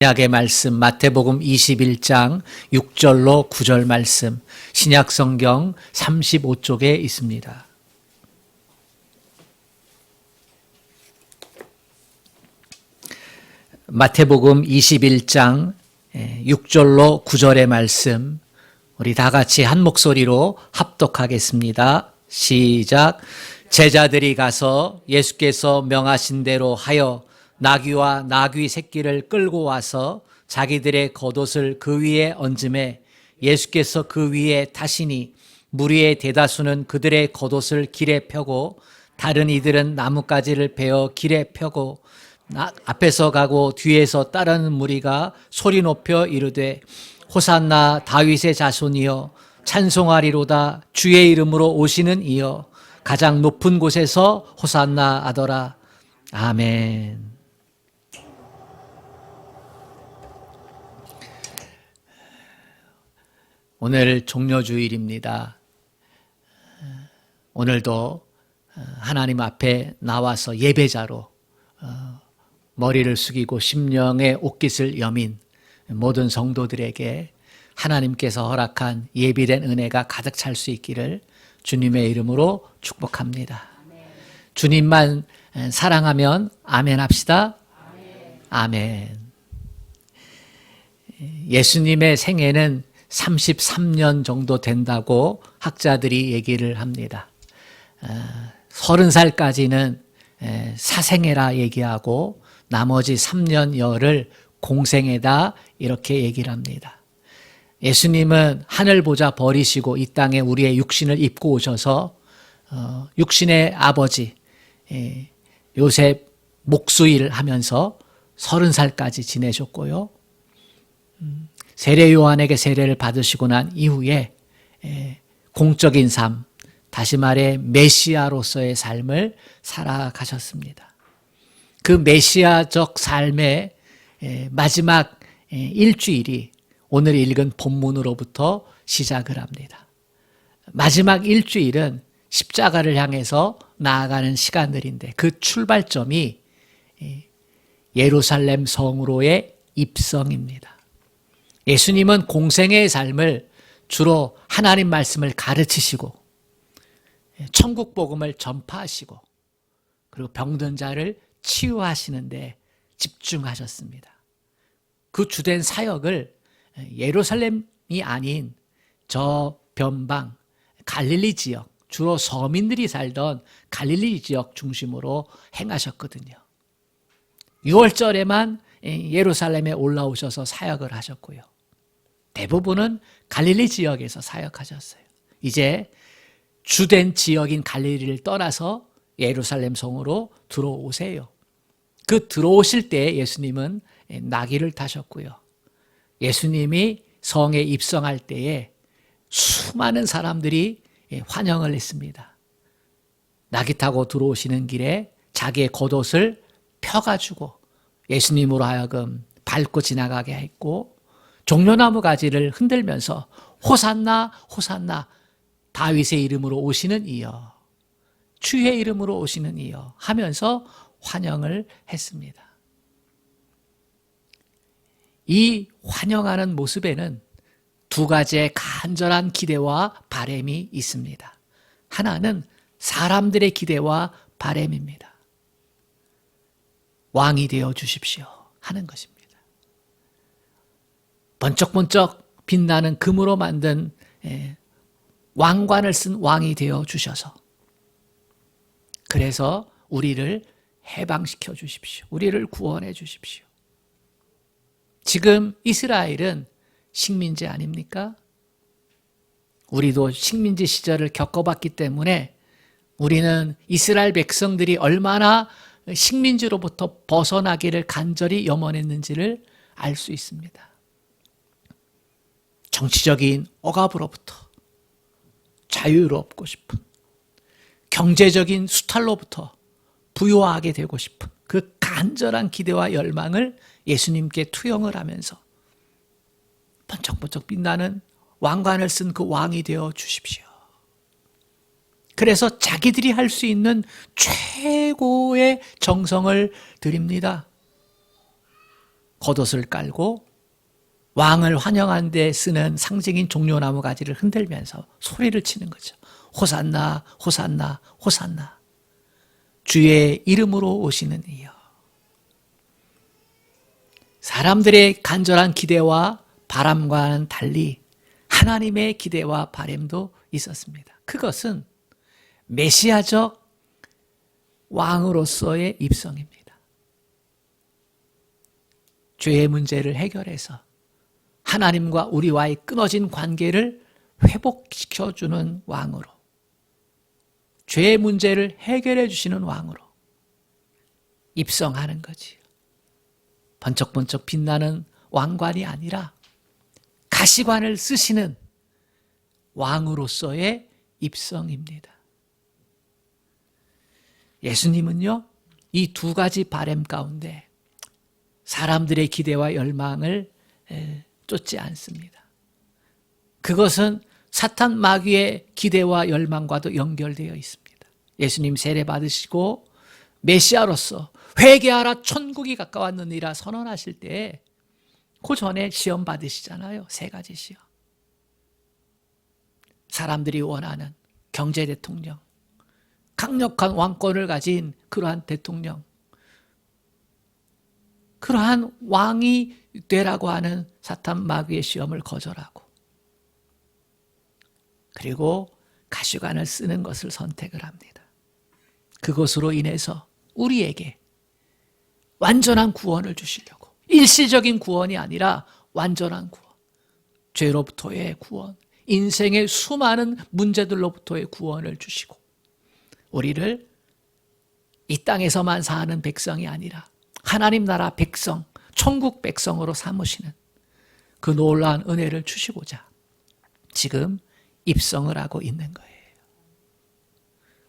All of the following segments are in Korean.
신약의 말씀 마태복음 21장 6절로 9절 말씀 신약 성경 35쪽에 있습니다. 마태복음 21장 6절로 9절의 말씀 우리 다 같이 한 목소리로 합독하겠습니다. 시작. 제자들이 가서 예수께서 명하신 대로 하여 나귀와 나귀 새끼를 끌고 와서 자기들의 겉옷을 그 위에 얹음에 예수께서 그 위에 타시니 무리의 대다수는 그들의 겉옷을 길에 펴고 다른 이들은 나뭇가지를 베어 길에 펴고 앞에서 가고 뒤에서 따르는 무리가 소리 높여 이르되 호산나 다윗의 자손이여 찬송하리로다 주의 이름으로 오시는 이여 가장 높은 곳에서 호산나 하더라. 아멘. 오늘 종려주일입니다. 오늘도 하나님 앞에 나와서 예배자로 머리를 숙이고 심령의 옷깃을 여민 모든 성도들에게 하나님께서 허락한 예비된 은혜가 가득 찰 수 있기를 주님의 이름으로 축복합니다. 주님만 사랑하면 아멘 합시다. 아멘. 예수님의 생애는 33년 정도 된다고 학자들이 얘기를 합니다. 30살까지는 사생애라 얘기하고 나머지 3년여를 공생애다 이렇게 얘기를 합니다. 예수님은 하늘 보좌 버리시고 이 땅에 우리의 육신을 입고 오셔서 육신의 아버지 요셉 목수일 하면서 30살까지 지내셨고요. 세례 요한에게 세례를 받으시고 난 이후에 공적인 삶, 다시 말해 메시아로서의 삶을 살아가셨습니다. 그 메시아적 삶의 마지막 일주일이 오늘 읽은 본문으로부터 시작을 합니다. 마지막 일주일은 십자가를 향해서 나아가는 시간들인데 그 출발점이 예루살렘 성으로의 입성입니다. 예수님은 공생애의 삶을 주로 하나님 말씀을 가르치시고 천국 복음을 전파하시고 그리고 병든 자를 치유하시는데 집중하셨습니다. 그 주된 사역을 예루살렘이 아닌 저 변방 갈릴리 지역, 주로 서민들이 살던 갈릴리 지역 중심으로 행하셨거든요. 6월절에만 예루살렘에 올라오셔서 사역을 하셨고요. 대부분은 갈릴리 지역에서 사역하셨어요. 이제 주된 지역인 갈릴리를 떠나서 예루살렘 성으로 들어오세요. 그 들어오실 때 예수님은 나귀를 타셨고요. 예수님이 성에 입성할 때에 수많은 사람들이 환영을 했습니다. 나귀 타고 들어오시는 길에 자기의 겉옷을 펴가지고 예수님으로 하여금 밟고 지나가게 했고 종려나무 가지를 흔들면서 호산나 호산나 다윗의 이름으로 오시는 이여 주의 이름으로 오시는 이여 하면서 환영을 했습니다. 이 환영하는 모습에는 두 가지의 간절한 기대와 바람이 있습니다. 하나는 사람들의 기대와 바람입니다. 왕이 되어 주십시오 하는 것입니다. 번쩍번쩍 빛나는 금으로 만든 왕관을 쓴 왕이 되어 주셔서 그래서 우리를 해방시켜 주십시오. 우리를 구원해 주십시오. 지금 이스라엘은 식민지 아닙니까? 우리도 식민지 시절을 겪어봤기 때문에 우리는 이스라엘 백성들이 얼마나 식민지로부터 벗어나기를 간절히 염원했는지를 알 수 있습니다. 정치적인 억압으로부터 자유를 얻고 싶은 경제적인 수탈로부터 부유하게 되고 싶은 그 간절한 기대와 열망을 예수님께 투영을 하면서 번쩍번쩍 빛나는 왕관을 쓴 그 왕이 되어 주십시오. 그래서 자기들이 할 수 있는 최고의 정성을 드립니다. 겉옷을 깔고 왕을 환영하는 데 쓰는 상징인 종려나무 가지를 흔들면서 소리를 치는 거죠. 호산나, 호산나, 호산나. 주의 이름으로 오시는 이여. 사람들의 간절한 기대와 바람과는 달리 하나님의 기대와 바람도 있었습니다. 그것은 메시아적 왕으로서의 입성입니다. 죄의 문제를 해결해서 하나님과 우리와의 끊어진 관계를 회복시켜주는 왕으로, 죄의 문제를 해결해 주시는 왕으로 입성하는 거지요. 번쩍번쩍 빛나는 왕관이 아니라 가시관을 쓰시는 왕으로서의 입성입니다. 예수님은요, 이 두 가지 바람 가운데 사람들의 기대와 열망을 쫓지 않습니다. 그것은 사탄 마귀의 기대와 열망과도 연결되어 있습니다. 예수님 세례 받으시고 메시아로서 회개하라 천국이 가까웠느니라 선언하실 때 그 전에 시험 받으시잖아요. 세 가지 시험. 사람들이 원하는 경제 대통령, 강력한 왕권을 가진 그러한 대통령, 그러한 왕이 되라고 하는 사탄 마귀의 시험을 거절하고, 그리고 가시관을 쓰는 것을 선택을 합니다. 그것으로 인해서 우리에게 완전한 구원을 주시려고, 일시적인 구원이 아니라 완전한 구원, 죄로부터의 구원, 인생의 수많은 문제들로부터의 구원을 주시고, 우리를 이 땅에서만 사는 백성이 아니라 하나님 나라 백성, 천국 백성으로 삼으시는 그 놀라운 은혜를 주시고자 지금 입성을 하고 있는 거예요.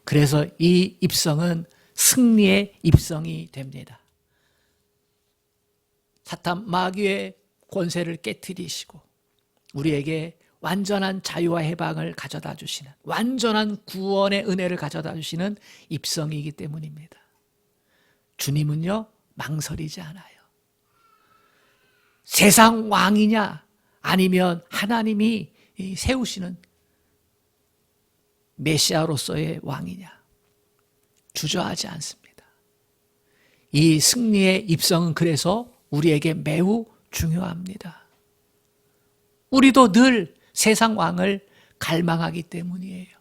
그래서 이 입성은 승리의 입성이 됩니다. 사탄 마귀의 권세를 깨트리시고 우리에게 완전한 자유와 해방을 가져다 주시는, 완전한 구원의 은혜를 가져다 주시는 입성이기 때문입니다. 주님은요, 망설이지 않아요. 세상 왕이냐 아니면 하나님이 세우시는 메시아로서의 왕이냐 주저하지 않습니다. 이 승리의 입성은 그래서 우리에게 매우 중요합니다. 우리도 늘 세상 왕을 갈망하기 때문이에요.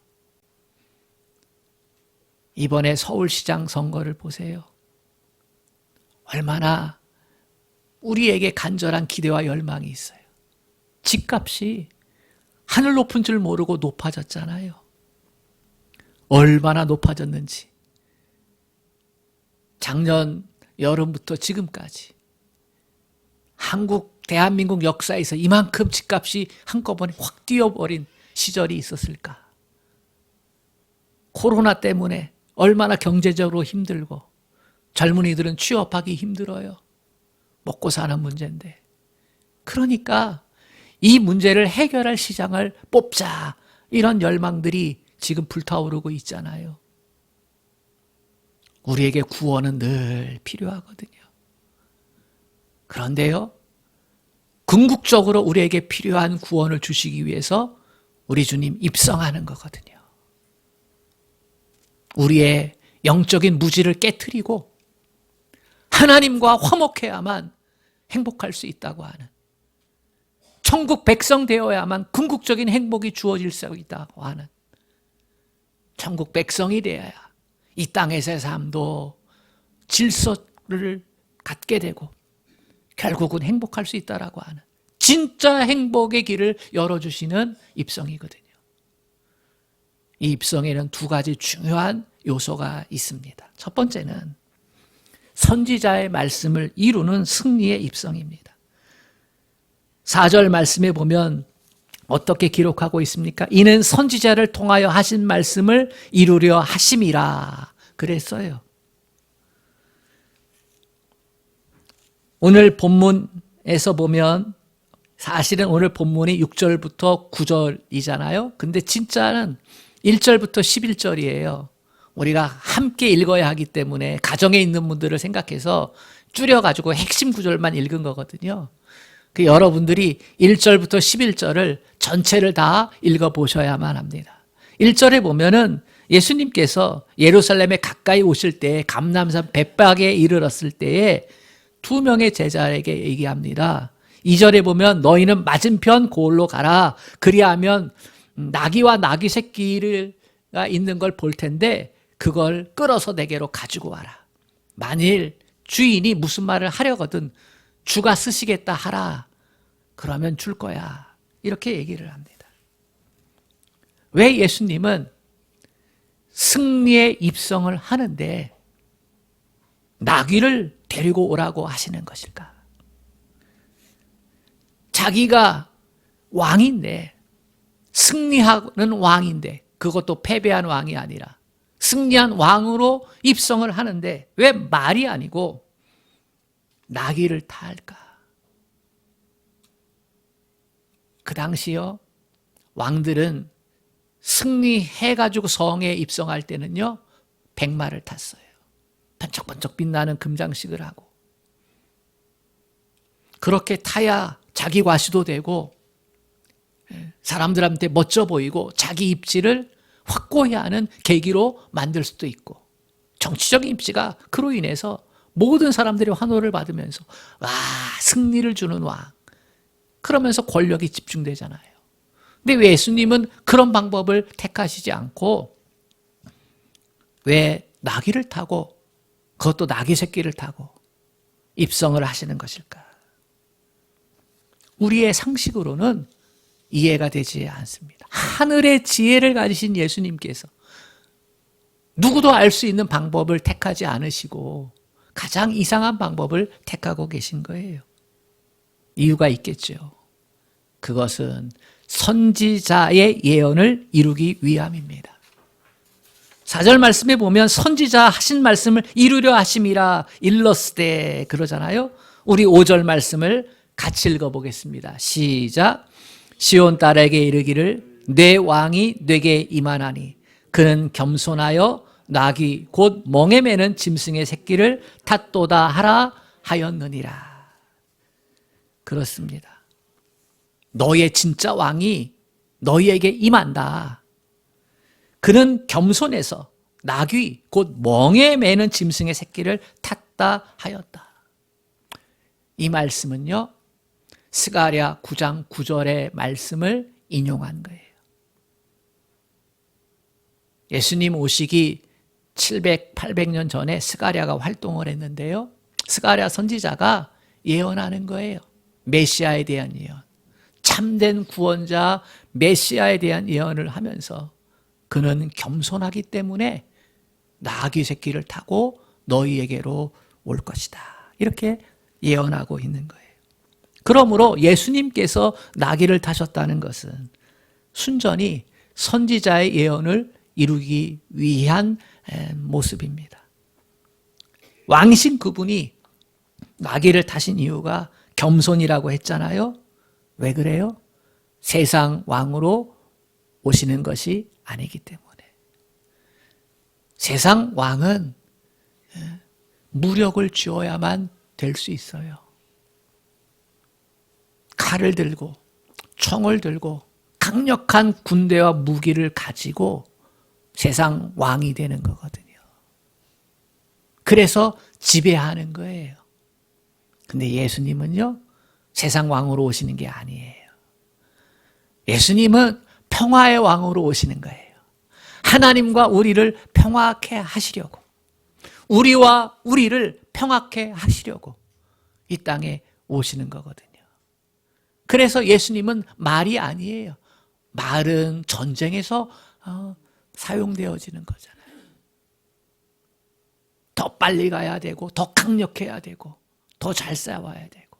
이번에 서울시장 선거를 보세요. 얼마나 우리에게 간절한 기대와 열망이 있어요. 집값이 하늘 높은 줄 모르고 높아졌잖아요. 얼마나 높아졌는지. 작년 여름부터 지금까지 대한민국 역사에서 이만큼 집값이 한꺼번에 확 뛰어버린 시절이 있었을까? 코로나 때문에 얼마나 경제적으로 힘들고 젊은이들은 취업하기 힘들어요. 먹고 사는 문제인데. 그러니까 이 문제를 해결할 시장을 뽑자, 이런 열망들이 지금 불타오르고 있잖아요. 우리에게 구원은 늘 필요하거든요. 그런데요, 궁극적으로 우리에게 필요한 구원을 주시기 위해서 우리 주님 입성하는 거거든요. 우리의 영적인 무지를 깨트리고 하나님과 화목해야만 행복할 수 있다고 하는, 천국 백성 되어야만 궁극적인 행복이 주어질 수 있다고 하는, 천국 백성이 되어야 이 땅에서의 삶도 질서를 갖게 되고 결국은 행복할 수 있다라고 하는 진짜 행복의 길을 열어주시는 입성이거든요. 이 입성에는 두 가지 중요한 요소가 있습니다. 첫 번째는 선지자의 말씀을 이루는 승리의 입성입니다. 4절 말씀에 보면 어떻게 기록하고 있습니까? 이는 선지자를 통하여 하신 말씀을 이루려 하심이라 그랬어요. 오늘 본문에서 보면 사실은 오늘 본문이 6절부터 9절이잖아요. 근데 진짜는 1절부터 11절이에요. 우리가 함께 읽어야 하기 때문에 가정에 있는 분들을 생각해서 줄여가지고 핵심 구절만 읽은 거거든요. 그 여러분들이 1절부터 11절을 전체를 다 읽어보셔야만 합니다. 1절에 보면은 예수님께서 예루살렘에 가까이 오실 때 감람산 벳박에 이르렀을 때에 2명의 제자에게 얘기합니다. 2절에 보면 너희는 맞은편 고을로 가라. 그리하면 나귀와 나귀 새끼가 있는 걸 볼 텐데 그걸 끌어서 내게로 가지고 와라. 만일 주인이 무슨 말을 하려거든 주가 쓰시겠다 하라. 그러면 줄 거야. 이렇게 얘기를 합니다. 왜 예수님은 승리의 입성을 하는데 나귀를 데리고 오라고 하시는 것일까? 자기가 왕인데, 승리하는 왕인데, 그것도 패배한 왕이 아니라 승리한 왕으로 입성을 하는데 왜 말이 아니고 나귀를 탈까? 그 당시요, 왕들은 승리해가지고 성에 입성할 때는요, 백마를 탔어요. 번쩍번쩍 빛나는 금장식을 하고. 그렇게 타야 자기 과시도 되고, 사람들한테 멋져 보이고, 자기 입지를 확고히 하는 계기로 만들 수도 있고, 정치적인 입지가 그로 인해서 모든 사람들이 환호를 받으면서, 와, 승리를 주는 왕. 그러면서 권력이 집중되잖아요. 근데 왜 예수님은 그런 방법을 택하시지 않고 왜 나귀를 타고 그것도 나귀 새끼를 타고 입성을 하시는 것일까? 우리의 상식으로는 이해가 되지 않습니다. 하늘의 지혜를 가지신 예수님께서 누구도 알 수 있는 방법을 택하지 않으시고 가장 이상한 방법을 택하고 계신 거예요. 이유가 있겠죠. 그것은 선지자의 예언을 이루기 위함입니다. 4절 말씀에 보면 선지자 하신 말씀을 이루려 하심이라 일렀으되 그러잖아요. 우리 5절 말씀을 같이 읽어보겠습니다. 시작. 시온 딸에게 이르기를 내 왕이 내게 임하나니 그는 겸손하여 나귀 곧 멍에 매는 짐승의 새끼를 탔도다 하라 하였느니라. 그렇습니다. 너의 진짜 왕이 너희에게 임한다. 그는 겸손해서 나귀 곧 멍에 매는 짐승의 새끼를 탔다 하였다. 이 말씀은요, 스가랴 9장 9절의 말씀을 인용한 거예요. 예수님 오시기 700, 800년 전에 스가랴가 활동을 했는데요, 스가랴 선지자가 예언하는 거예요. 메시아에 대한 예언, 참된 구원자 메시아에 대한 예언을 하면서 그는 겸손하기 때문에 나귀 새끼를 타고 너희에게로 올 것이다. 이렇게 예언하고 있는 거예요. 그러므로 예수님께서 나귀를 타셨다는 것은 순전히 선지자의 예언을 이루기 위한 모습입니다. 왕이신 그분이 나귀를 타신 이유가 겸손이라고 했잖아요. 왜 그래요? 세상 왕으로 오시는 것이 아니기 때문에. 세상 왕은 무력을 쥐어야만 될 수 있어요. 칼을 들고 총을 들고 강력한 군대와 무기를 가지고 세상 왕이 되는 거거든요. 그래서 지배하는 거예요. 근데 예수님은요, 세상 왕으로 오시는 게 아니에요. 예수님은 평화의 왕으로 오시는 거예요. 하나님과 우리를 평화케 하시려고, 우리와 우리를 평화케 하시려고 이 땅에 오시는 거거든요. 그래서 예수님은 말이 아니에요. 말은 전쟁에서 사용되어지는 거잖아요. 더 빨리 가야 되고, 더 강력해야 되고, 더 잘 싸워야 되고.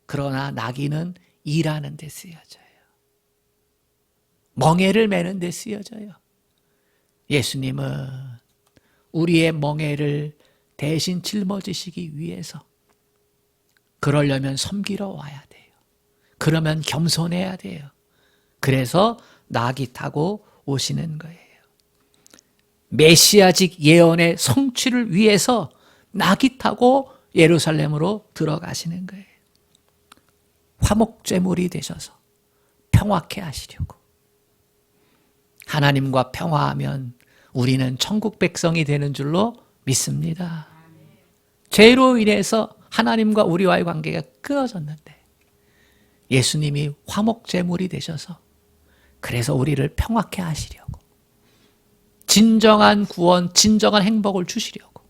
그러나 나귀는 일하는 데 쓰여져요. 멍에를 매는 데 쓰여져요. 예수님은 우리의 멍에를 대신 짊어지시기 위해서, 그러려면 섬기러 와야 돼요. 그러면 겸손해야 돼요. 그래서 나귀 타고 오시는 거예요. 메시아직 예언의 성취를 위해서 낙이 타고 예루살렘으로 들어가시는 거예요. 화목제물이 되셔서 평화케 하시려고. 하나님과 평화하면 우리는 천국 백성이 되는 줄로 믿습니다. 죄로 인해서 하나님과 우리와의 관계가 끊어졌는데 예수님이 화목제물이 되셔서 그래서 우리를 평화케 하시려고, 진정한 구원, 진정한 행복을 주시려고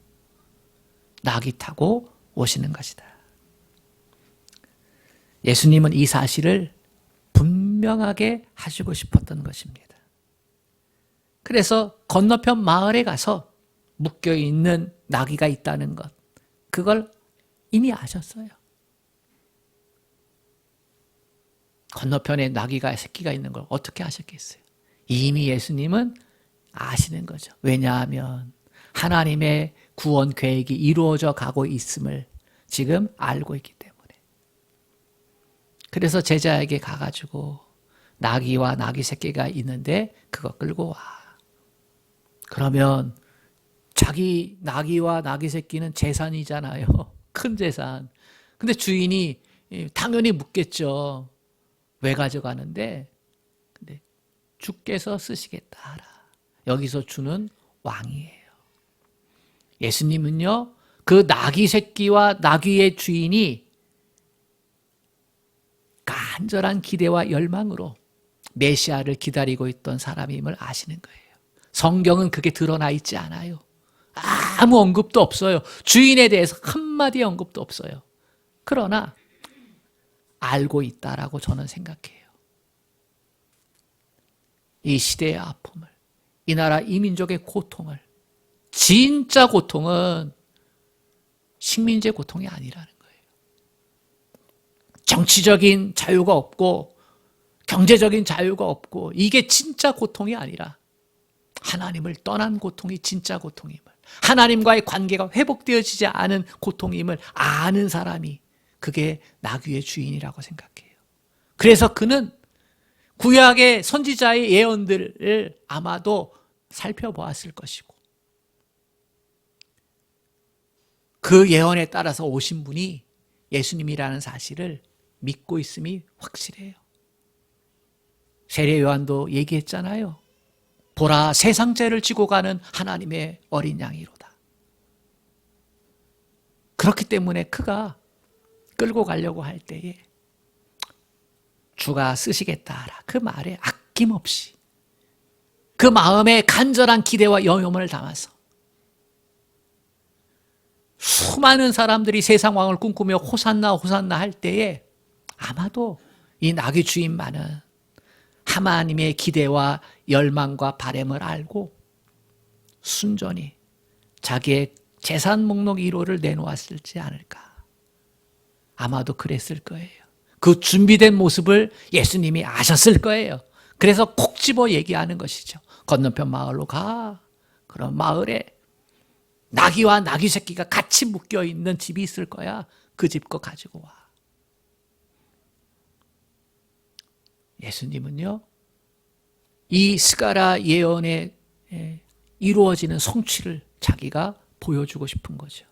낙이 타고 오시는 것이다. 예수님은 이 사실을 분명하게 하시고 싶었던 것입니다. 그래서 건너편 마을에 가서 묶여있는 나귀가 있다는 것, 그걸 이미 아셨어요. 건너편에 나귀가 새끼가 있는 걸 어떻게 아셨겠어요? 이미 예수님은 아시는 거죠. 왜냐하면 하나님의 구원 계획이 이루어져 가고 있음을 지금 알고 있기 때문에. 그래서 제자에게 가가지고 나귀와 나귀 새끼가 있는데 그거 끌고 와. 그러면 자기 나귀와 나귀 새끼는 재산이잖아요. 큰 재산. 근데 주인이 당연히 묻겠죠. 왜 가져가는데? 근데 주께서 쓰시겠다 하라. 여기서 주는 왕이에요. 예수님은요, 그 나귀 새끼와 나귀의 주인이 간절한 기대와 열망으로 메시아를 기다리고 있던 사람임을 아시는 거예요. 성경은 그게 드러나 있지 않아요. 아무 언급도 없어요. 주인에 대해서 한마디 언급도 없어요. 그러나 알고 있다라고 저는 생각해요. 이 시대의 아픔을, 이 나라 이 민족의 고통을, 진짜 고통은 식민지의 고통이 아니라는 거예요. 정치적인 자유가 없고 경제적인 자유가 없고 이게 진짜 고통이 아니라 하나님을 떠난 고통이 진짜 고통임을, 하나님과의 관계가 회복되어지지 않은 고통임을 아는 사람이 그게 나귀의 주인이라고 생각해요. 그래서 그는 구약의 선지자의 예언들을 아마도 살펴보았을 것이고 그 예언에 따라서 오신 분이 예수님이라는 사실을 믿고 있음이 확실해요. 세례 요한도 얘기했잖아요. 보라, 세상 죄를 지고 가는 하나님의 어린 양이로다. 그렇기 때문에 그가 끌고 가려고 할 때에 주가 쓰시겠다 하라. 그 말에 아낌없이 그 마음에 간절한 기대와 염원을 담아서 수많은 사람들이 세상 왕을 꿈꾸며 호산나 호산나 할 때에 아마도 이 나귀 주인만은 하나님의 기대와 열망과 바람을 알고 순전히 자기의 재산 목록 1호를 내놓았을지 않을까. 아마도 그랬을 거예요. 그 준비된 모습을 예수님이 아셨을 거예요. 그래서 콕 집어 얘기하는 것이죠. 건너편 마을로 가. 그럼 마을에 나귀와 나귀 새끼가 같이 묶여 있는 집이 있을 거야. 그 집 거 가지고 와. 예수님은요, 이 스가랴 예언에 이루어지는 성취를 자기가 보여주고 싶은 거죠.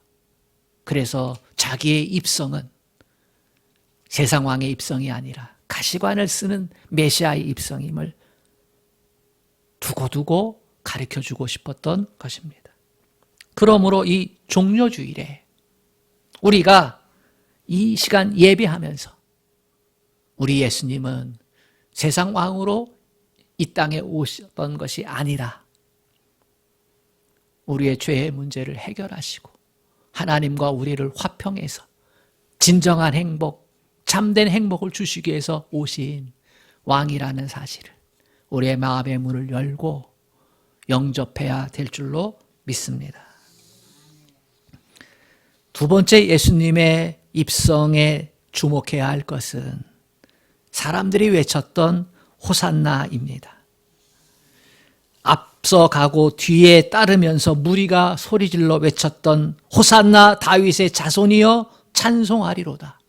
그래서 자기의 입성은 세상 왕의 입성이 아니라 가시관을 쓰는 메시아의 입성임을 두고두고 가르쳐주고 싶었던 것입니다. 그러므로 이 종려주일에 우리가 이 시간 예배하면서 우리 예수님은 세상 왕으로 이 땅에 오셨던 것이 아니라 우리의 죄의 문제를 해결하시고 하나님과 우리를 화평해서 진정한 행복, 참된 행복을 주시기 위해서 오신 왕이라는 사실을 우리의 마음의 문을 열고 영접해야 될 줄로 믿습니다. 두 번째 예수님의 입성에 주목해야 할 것은 사람들이 외쳤던 호산나입니다. 앞서 가고 뒤에 따르면서 무리가 소리질러 외쳤던 호산나 다윗의 자손이여 찬송하리로다.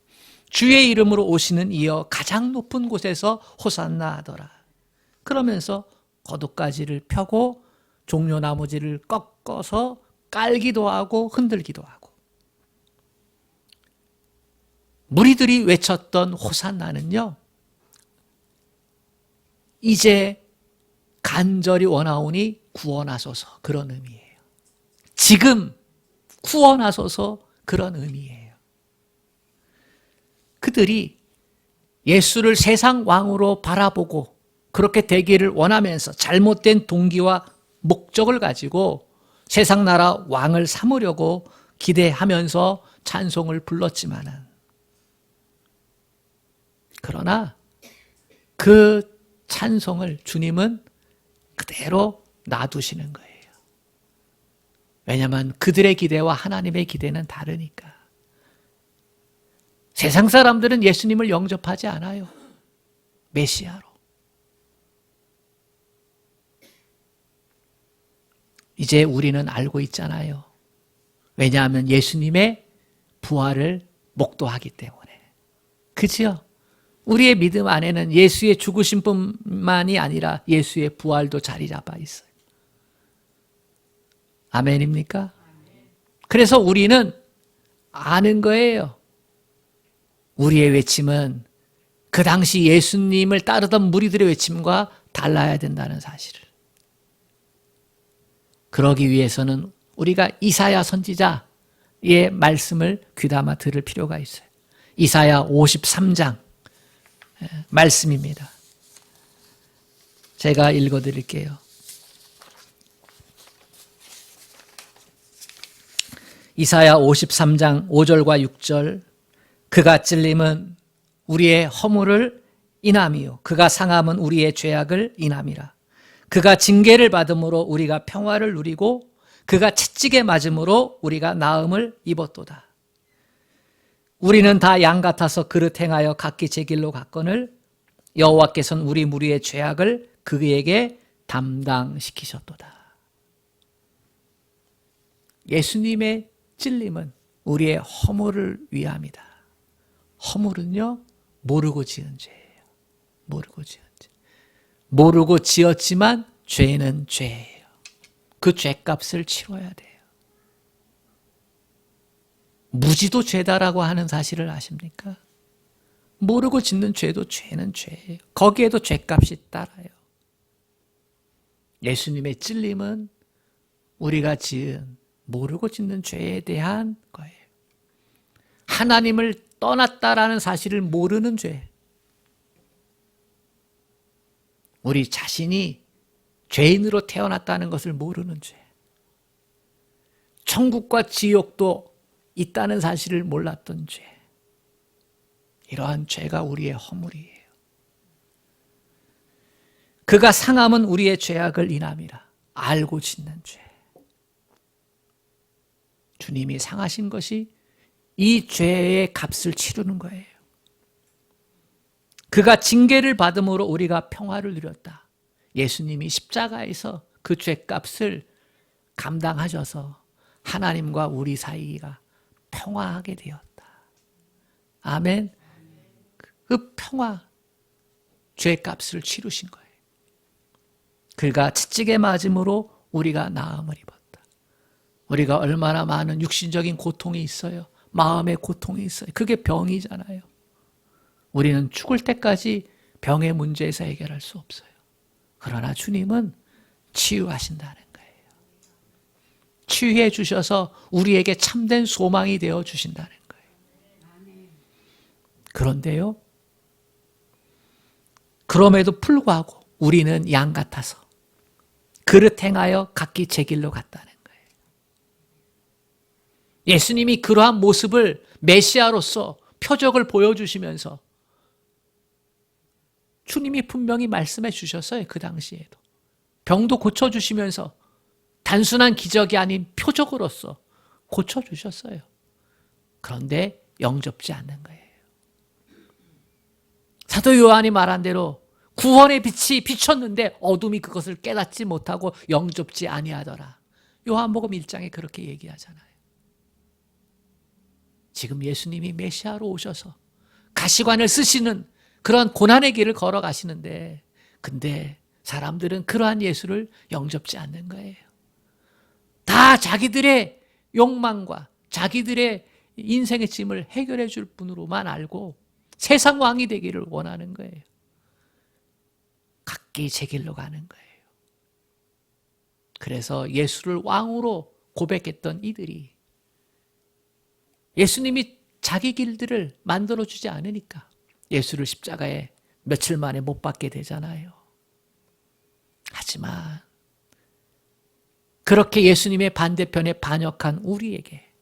주의 이름으로 오시는 이여 가장 높은 곳에서 호산나 하더라. 그러면서 거듭가지를 펴고 종려나무지를 꺾어서 깔기도 하고 흔들기도 하고. 무리들이 외쳤던 호산나는요, 이제 간절히 원하오니 구원하소서, 그런 의미예요. 지금 구원하소서, 그런 의미예요. 그들이 예수를 세상 왕으로 바라보고 그렇게 되기를 원하면서 잘못된 동기와 목적을 가지고 세상 나라 왕을 삼으려고 기대하면서 찬송을 불렀지만은, 그러나 그 찬송을 주님은 그대로 놔두시는 거예요. 왜냐하면 그들의 기대와 하나님의 기대는 다르니까. 세상 사람들은 예수님을 영접하지 않아요. 메시아로. 이제 우리는 알고 있잖아요. 왜냐하면 예수님의 부활을 목도하기 때문에. 그죠? 우리의 믿음 안에는 예수의 죽으심뿐만이 아니라 예수의 부활도 자리 잡아 있어요. 아멘입니까? 그래서 우리는 아는 거예요. 우리의 외침은 그 당시 예수님을 따르던 무리들의 외침과 달라야 된다는 사실을. 그러기 위해서는 우리가 이사야 선지자의 말씀을 귀담아 들을 필요가 있어요. 이사야 53장 말씀입니다. 제가 읽어드릴게요. 이사야 53장 5절과 6절. 그가 찔림은 우리의 허물을 인함이요 그가 상함은 우리의 죄악을 인함이라. 그가 징계를 받음으로 우리가 평화를 누리고 그가 채찍에 맞음으로 우리가 나음을 입었도다. 우리는 다 양 같아서 그릇 행하여 각기 제 길로 갔거늘 여호와께서는 우리 무리의 죄악을 그에게 담당시키셨도다. 예수님의 찔림은 우리의 허물을 위함이다. 허물은요, 모르고 지은 죄예요. 모르고 지은 죄. 모르고 지었지만 죄는 죄예요. 그 죄값을 치러야 돼요. 무지도 죄다라고 하는 사실을 아십니까? 모르고 짓는 죄도 죄는 죄예요. 거기에도 죄값이 따라요. 예수님의 찔림은 우리가 지은 모르고 짓는 죄에 대한 거예요. 하나님을 떠났다라는 사실을 모르는 죄. 우리 자신이 죄인으로 태어났다는 것을 모르는 죄. 천국과 지옥도 있다는 사실을 몰랐던 죄. 이러한 죄가 우리의 허물이에요. 그가 상함은 우리의 죄악을 인함이라. 알고 짓는 죄. 주님이 상하신 것이 이 죄의 값을 치르는 거예요. 그가 징계를 받음으로 우리가 평화를 누렸다. 예수님이 십자가에서 그 죄값을 감당하셔서 하나님과 우리 사이가 평화하게 되었다. 아멘. 그 평화, 죄값을 치르신 거예요. 그가 채찍에 맞음으로 우리가 나음을 입었다. 우리가 얼마나 많은 육신적인 고통이 있어요. 마음의 고통이 있어요. 그게 병이잖아요. 우리는 죽을 때까지 병의 문제에서 해결할 수 없어요. 그러나 주님은 치유하신다는 거예요. 치유해 주셔서 우리에게 참된 소망이 되어 주신다는 거예요. 그런데요, 그럼에도 불구하고 우리는 양 같아서 그릇 행하여 각기 제 길로 갔다는 거예요. 예수님이 그러한 모습을 메시아로서 표적을 보여주시면서 주님이 분명히 말씀해 주셨어요. 그 당시에도. 병도 고쳐주시면서 단순한 기적이 아닌 표적으로서 고쳐주셨어요. 그런데 영접지 않는 거예요. 사도 요한이 말한 대로 구원의 빛이 비쳤는데 어둠이 그것을 깨닫지 못하고 영접지 아니하더라. 요한복음 1장에 그렇게 얘기하잖아요. 지금 예수님이 메시아로 오셔서 가시관을 쓰시는 그런 고난의 길을 걸어가시는데, 근데 사람들은 그러한 예수를 영접지 않는 거예요. 다 자기들의 욕망과 자기들의 인생의 짐을 해결해 줄 분으로만 알고 세상 왕이 되기를 원하는 거예요. 각기 제 길로 가는 거예요. 그래서 예수를 왕으로 고백했던 이들이 예수님이 자기 길들을 만들어주지 않으니까 예수를 십자가에 며칠 만에 못 박게 되잖아요. 하지만 그렇게 예수님의 반대편에 반역한 우리에게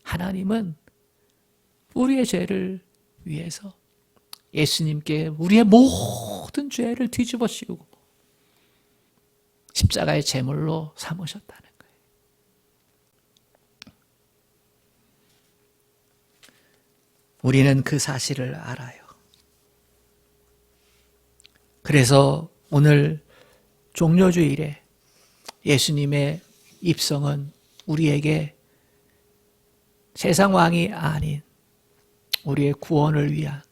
하나님은 우리의 죄를 위해서 예수님께 우리의 모든 죄를 뒤집어 씌우고 십자가의 제물로 삼으셨다는 거예요. 우리는 그 사실을 알아요. 그래서 오늘 종려주일에 예수님의 입성은 우리에게 세상 왕이 아닌 우리의 구원을 위한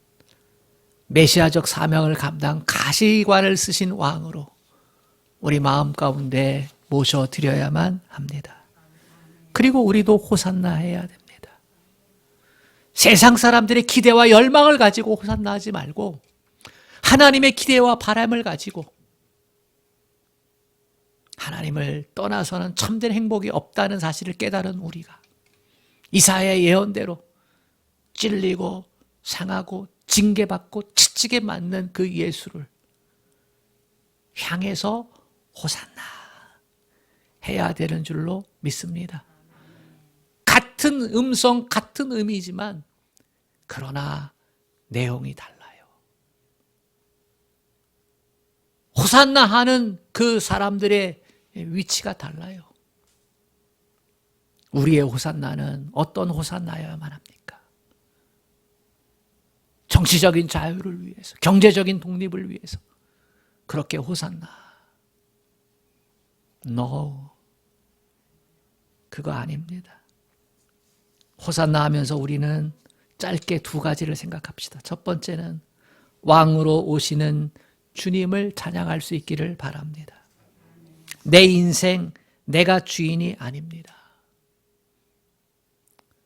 메시아적 사명을 감당 가시관을 쓰신 왕으로 우리 마음 가운데 모셔드려야만 합니다. 그리고 우리도 호산나 해야 됩니다. 세상 사람들의 기대와 열망을 가지고 호산나 하지 말고 하나님의 기대와 바람을 가지고 하나님을 떠나서는 참된 행복이 없다는 사실을 깨달은 우리가 이사야의 예언대로 찔리고 상하고 징계받고 채찍에 맞는 그 예수를 향해서 호산나 해야 되는 줄로 믿습니다. 같은 음성, 같은 의미지만 그러나 내용이 달라요. 호산나 하는 그 사람들의 위치가 달라요. 우리의 호산나는 어떤 호산나여야만 합니까? 정치적인 자유를 위해서, 경제적인 독립을 위해서 그렇게 호산나. No. 그거 아닙니다. 호산나 하면서 우리는 짧게 두 가지를 생각합시다. 첫 번째는 왕으로 오시는 주님을 찬양할 수 있기를 바랍니다. 내 인생 내가 주인이 아닙니다.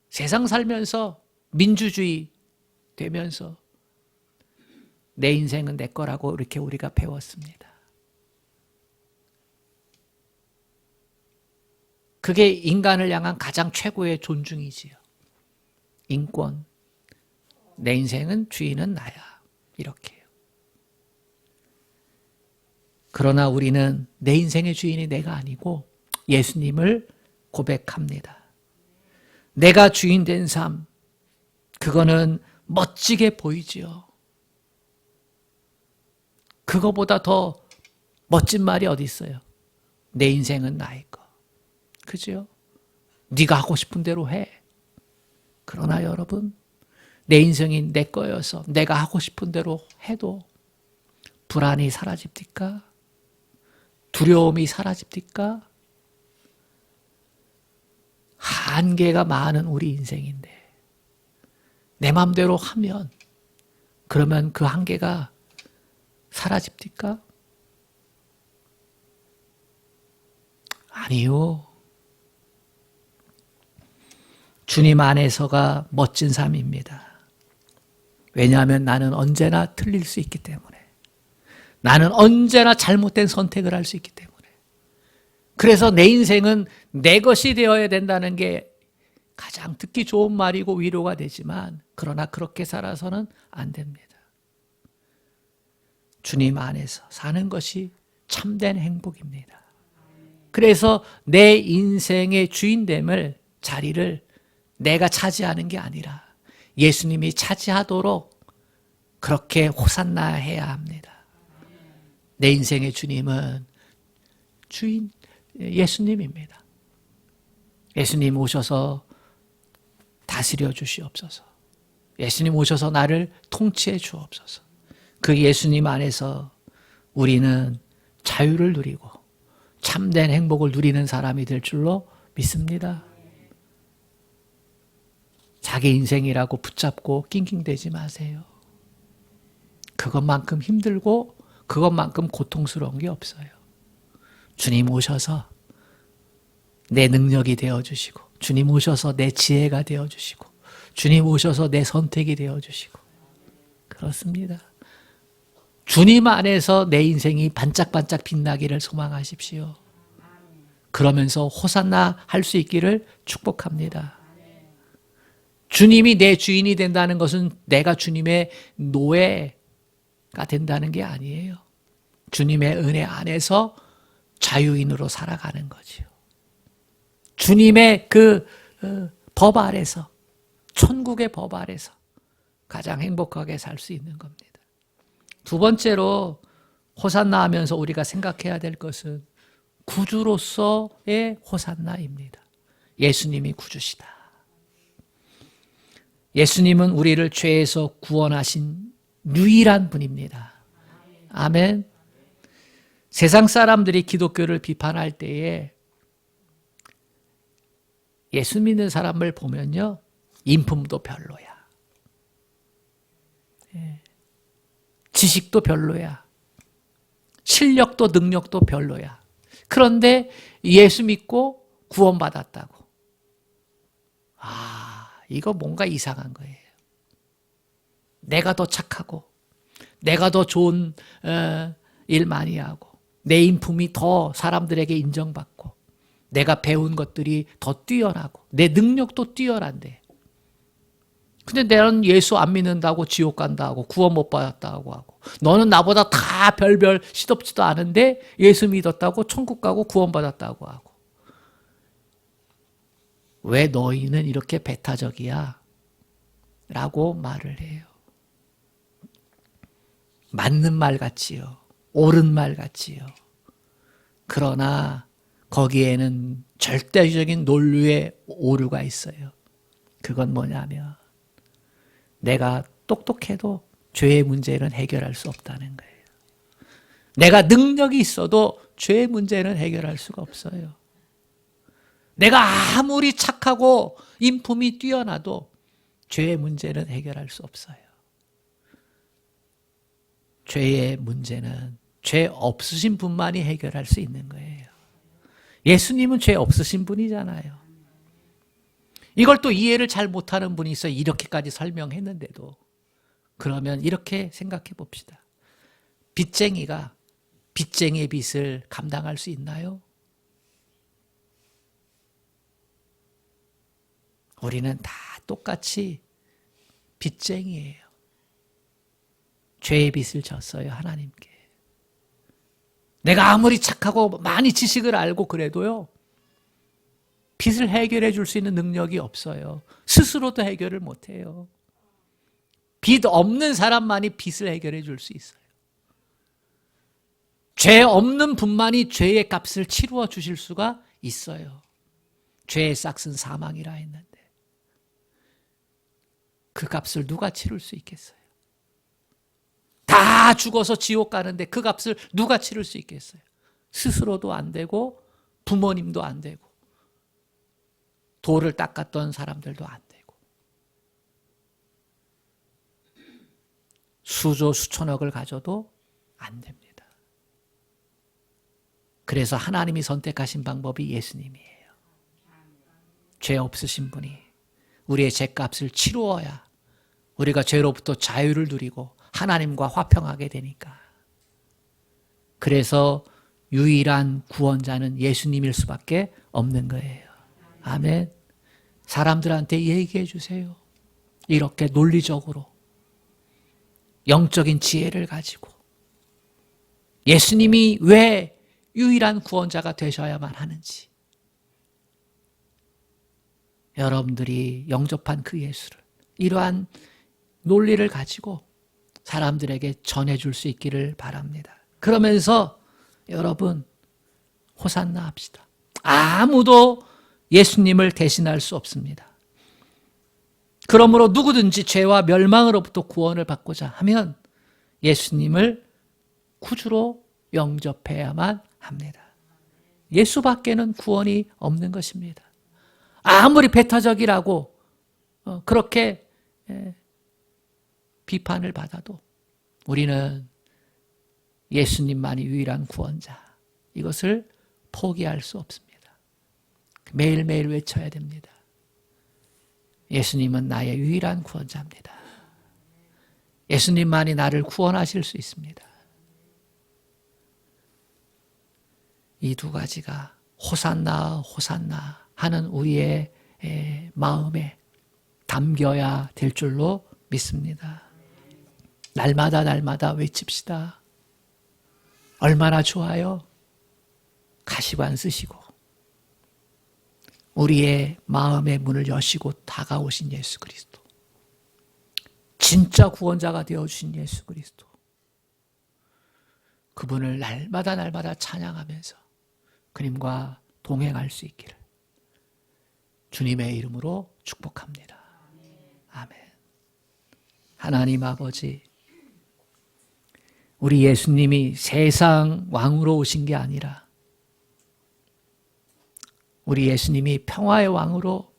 세상 살면서 민주주의 되면서 내 인생은 내 거라고 이렇게 우리가 배웠습니다. 그게 인간을 향한 가장 최고의 존중이지요. 인권, 내 인생은 주인은 나야. 이렇게요. 그러나 우리는 내 인생의 주인이 내가 아니고 예수님을 고백합니다. 내가 주인 된 삶, 그거는 멋지게 보이지요. 그거보다 더 멋진 말이 어디 있어요? 내 인생은 나의 거. 그죠? 네가 하고 싶은 대로 해. 그러나 여러분, 내 인생이 내 거여서 내가 하고 싶은 대로 해도 불안이 사라집니까? 두려움이 사라집니까? 한계가 많은 우리 인생인데 내 마음대로 하면 그러면 그 한계가 사라집니까? 아니요. 주님 안에서가 멋진 삶입니다. 왜냐하면 나는 언제나 틀릴 수 있기 때문에. 나는 언제나 잘못된 선택을 할 수 있기 때문에. 그래서 내 인생은 내 것이 되어야 된다는 게 가장 듣기 좋은 말이고 위로가 되지만 그러나 그렇게 살아서는 안 됩니다. 주님 안에서 사는 것이 참된 행복입니다. 그래서 내 인생의 주인됨을, 자리를 내가 차지하는 게 아니라 예수님이 차지하도록 그렇게 호산나 해야 합니다. 내 인생의 주님은 주인 예수님입니다. 예수님 오셔서 다스려 주시옵소서. 예수님 오셔서 나를 통치해 주옵소서. 그 예수님 안에서 우리는 자유를 누리고 참된 행복을 누리는 사람이 될 줄로 믿습니다. 자기 인생이라고 붙잡고 낑낑대지 마세요. 그것만큼 힘들고 그것만큼 고통스러운 게 없어요. 주님 오셔서 내 능력이 되어주시고, 주님 오셔서 내 지혜가 되어주시고, 주님 오셔서 내 선택이 되어주시고, 그렇습니다. 주님 안에서 내 인생이 반짝반짝 빛나기를 소망하십시오. 그러면서 호산나 할 수 있기를 축복합니다. 주님이 내 주인이 된다는 것은 내가 주님의 노예가 된다는 게 아니에요. 주님의 은혜 안에서 자유인으로 살아가는 거지요. 주님의 그 법 아래서, 천국의 법 아래서 가장 행복하게 살 수 있는 겁니다. 두 번째로 호산나 하면서 우리가 생각해야 될 것은 구주로서의 호산나입니다. 예수님이 구주시다. 예수님은 우리를 죄에서 구원하신 유일한 분입니다. 아멘. 세상 사람들이 기독교를 비판할 때에 예수 믿는 사람을 보면요, 인품도 별로야. 지식도 별로야. 실력도 능력도 별로야. 그런데 예수 믿고 구원받았다고. 이거 뭔가 이상한 거예요. 내가 더 착하고, 내가 더 좋은 일 많이 하고, 내 인품이 더 사람들에게 인정받고, 내가 배운 것들이 더 뛰어나고, 내 능력도 뛰어난데, 근데 나는 예수 안 믿는다고 지옥 간다고, 구원 못 받았다고 하고, 너는 나보다 다 별별 시덥지도 않은데 예수 믿었다고 천국 가고 구원 받았다고 하고, 왜 너희는 이렇게 배타적이야? 라고 말을 해요. 맞는 말 같지요. 옳은 말 같지요. 그러나 거기에는 절대적인 논리의 오류가 있어요. 그건 뭐냐면 내가 똑똑해도 죄의 문제는 해결할 수 없다는 거예요. 내가 능력이 있어도 죄의 문제는 해결할 수가 없어요. 내가 아무리 착하고 인품이 뛰어나도 죄의 문제는 해결할 수 없어요. 죄의 문제는 죄 없으신 분만이 해결할 수 있는 거예요. 예수님은 죄 없으신 분이잖아요. 이걸 또 이해를 잘 못하는 분이 있어요. 이렇게까지 설명했는데도. 그러면 이렇게 생각해 봅시다. 빚쟁이가 빚쟁이의 빚을 감당할 수 있나요? 우리는 다 똑같이 빚쟁이에요. 죄의 빚을 졌어요, 하나님께. 내가 아무리 착하고 많이 지식을 알고 그래도요, 빚을 해결해 줄 수 있는 능력이 없어요. 스스로도 해결을 못해요. 빚 없는 사람만이 빚을 해결해 줄 수 있어요. 죄 없는 분만이 죄의 값을 치루어 주실 수가 있어요. 죄의 싹은 사망이라 했는데 그 값을 누가 치를 수 있겠어요? 다 죽어서 지옥 가는데 그 값을 누가 치를 수 있겠어요? 스스로도 안 되고 부모님도 안 되고 돌을 닦았던 사람들도 안 되고 수조 수천억을 가져도 안 됩니다. 그래서 하나님이 선택하신 방법이 예수님이에요. 죄 없으신 분이 우리의 죄값을 치루어야 우리가 죄로부터 자유를 누리고 하나님과 화평하게 되니까. 그래서 유일한 구원자는 예수님일 수밖에 없는 거예요. 아멘. 사람들한테 얘기해 주세요. 이렇게 논리적으로 영적인 지혜를 가지고 예수님이 왜 유일한 구원자가 되셔야만 하는지, 여러분들이 영접한 그 예수를 이러한 논리를 가지고 사람들에게 전해줄 수 있기를 바랍니다. 그러면서 여러분 호산나 합시다. 아무도 예수님을 대신할 수 없습니다. 그러므로 누구든지 죄와 멸망으로부터 구원을 받고자 하면 예수님을 구주로 영접해야만 합니다. 예수밖에는 구원이 없는 것입니다. 아무리 배타적이라고 그렇게 비판을 받아도 우리는 예수님만이 유일한 구원자. 이것을 포기할 수 없습니다. 매일매일 외쳐야 됩니다. 예수님은 나의 유일한 구원자입니다. 예수님만이 나를 구원하실 수 있습니다. 이 두 가지가 호산나 호산나 하는 우리의 마음에 담겨야 될 줄로 믿습니다. 날마다 날마다 외칩시다. 얼마나 좋아요. 가시관 쓰시고 우리의 마음의 문을 여시고 다가오신 예수 그리스도, 진짜 구원자가 되어주신 예수 그리스도, 그분을 날마다 날마다 찬양하면서 그님과 동행할 수 있기를 주님의 이름으로 축복합니다. 아멘. 하나님 아버지, 우리 예수님이 세상 왕으로 오신 게 아니라 우리 예수님이 평화의 왕으로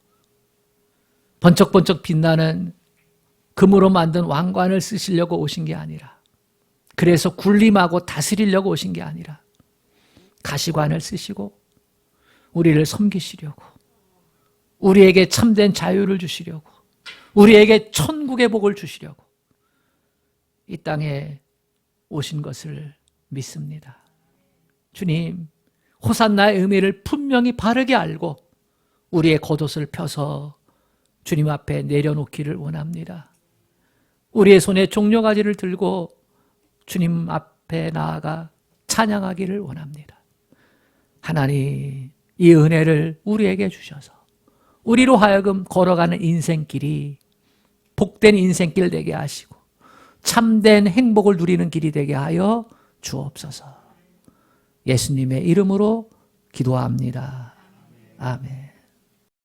번쩍번쩍 빛나는 금으로 만든 왕관을 쓰시려고 오신 게 아니라, 그래서 군림하고 다스리려고 오신 게 아니라 가시관을 쓰시고 우리를 섬기시려고, 우리에게 참된 자유를 주시려고, 우리에게 천국의 복을 주시려고 이 땅에 오신 것을 믿습니다. 주님, 호산나의 의미를 분명히 바르게 알고 우리의 겉옷을 펴서 주님 앞에 내려놓기를 원합니다. 우리의 손에 종려가지를 들고 주님 앞에 나아가 찬양하기를 원합니다. 하나님, 이 은혜를 우리에게 주셔서 우리로 하여금 걸어가는 인생길이 복된 인생길 되게 하시고 참된 행복을 누리는 길이 되게 하여 주옵소서. 예수님의 이름으로 기도합니다. 아멘.